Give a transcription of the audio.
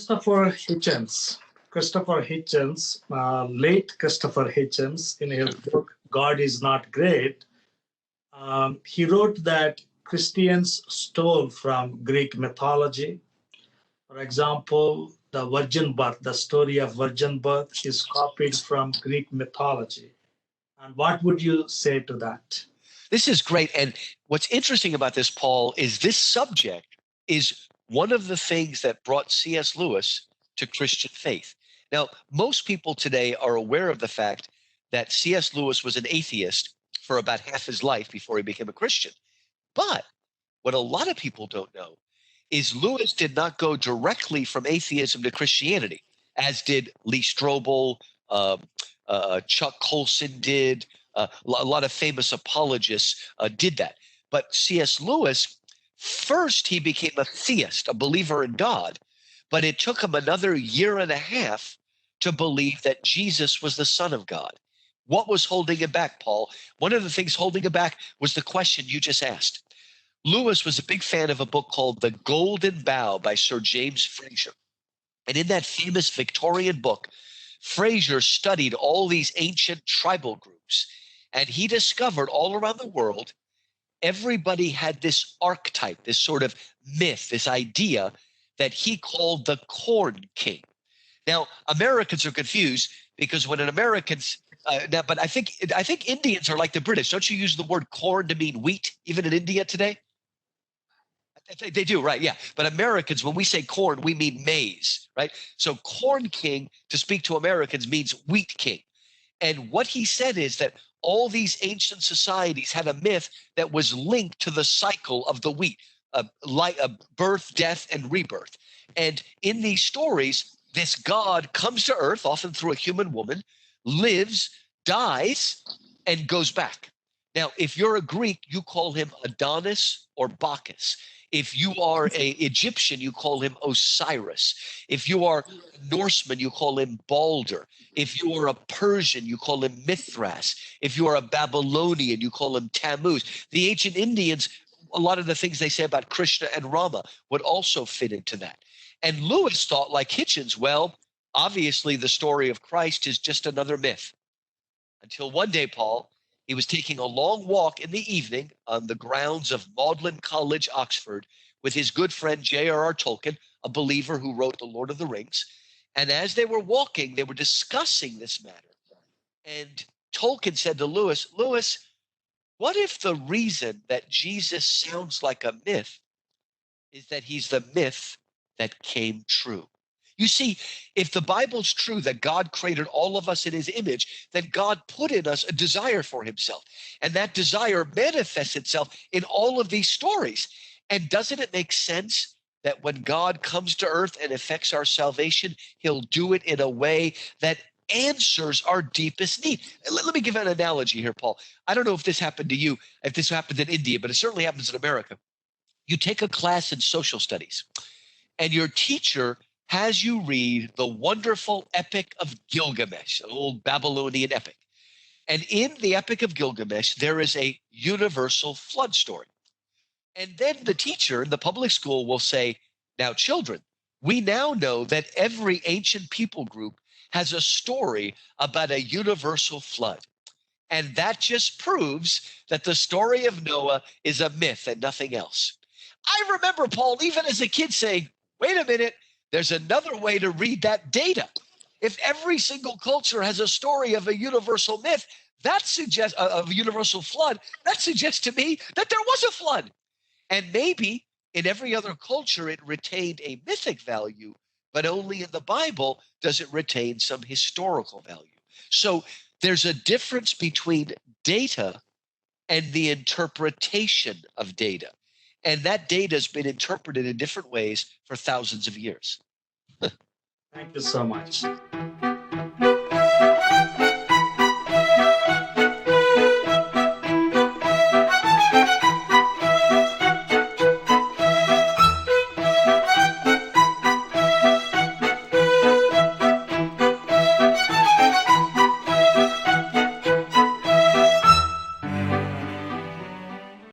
Christopher Hitchens. Christopher Hitchens, late Christopher Hitchens, in his book God is Not Great, he wrote that Christians stole from Greek mythology. For example, the virgin birth, the story of virgin birth is copied from Greek mythology. And what would you say to that? This is great. And what's interesting about this, Paul, is this subject is one of the things that brought C.S. Lewis to Christian faith. Now, most people today are aware of the fact that C.S. Lewis was an atheist for about half his life before he became a Christian. But what a lot of people don't know is Lewis did not go directly from atheism to Christianity, as did Lee Strobel, Chuck Colson did. A lot of famous apologists did that. But C.S. Lewis, first he became a theist, a believer in God, but it took him another year and a half to believe that Jesus was the Son of God. What was holding him back, Paul? One of the things holding him back was the question you just asked. Lewis was a big fan of a book called The Golden Bough by Sir James Frazer. And in that famous Victorian book, Frazer studied all these ancient tribal groups, and he discovered all around the world, everybody had this archetype, this sort of myth, this idea that he called the Corn King. Now, Americans are confused because when an American's but I think Indians are like the British. Don't you use the word corn to mean wheat, even in India today? They do, right? Yeah. But Americans, when we say corn, we mean maize, right? So Corn King, to speak to Americans, means wheat king. And what he said is that all these ancient societies had a myth that was linked to the cycle of the wheat, like birth, death, and rebirth. And in these stories, this god comes to earth, often through a human woman, lives, dies, and goes back. Now, if you're a Greek, you call him Adonis or Bacchus. If you are an Egyptian, you call him Osiris. If you are Norseman, you call him Balder. If you are a Persian, you call him Mithras. If you are a Babylonian, you call him Tammuz. The ancient Indians, a lot of the things they say about Krishna and Rama would also fit into that. And Lewis thought, like Hitchens, well, obviously the story of Christ is just another myth. Until one day, Paul, he was taking a long walk in the evening on the grounds of Magdalen College, Oxford, with his good friend J.R.R. Tolkien, a believer who wrote The Lord of the Rings. And as they were walking, they were discussing this matter. And Tolkien said to Lewis, Lewis, what if the reason that Jesus sounds like a myth is that he's the myth that came true? You see, if the Bible's true that God created all of us in his image, then God put in us a desire for himself. And that desire manifests itself in all of these stories. And doesn't it make sense that when God comes to earth and effects our salvation, he'll do it in a way that answers our deepest need? Let me give an analogy here, Paul. I don't know if this happened to you, if this happened in India, but it certainly happens in America. You take a class in social studies, and your teacher has you read the wonderful Epic of Gilgamesh, an old Babylonian epic. And in the Epic of Gilgamesh, there is a universal flood story. And then the teacher in the public school will say, now, children, we now know that every ancient people group has a story about a universal flood. And that just proves that the story of Noah is a myth and nothing else. I remember, Paul, even as a kid saying, wait a minute, there's another way to read that data. If every single culture has a story of a universal myth, that suggests of a universal flood, that suggests to me that there was a flood. And maybe in every other culture, it retained a mythic value, but only in the Bible does it retain some historical value. So there's a difference between data and the interpretation of data. And that data has been interpreted in different ways for thousands of years. Thank you so much.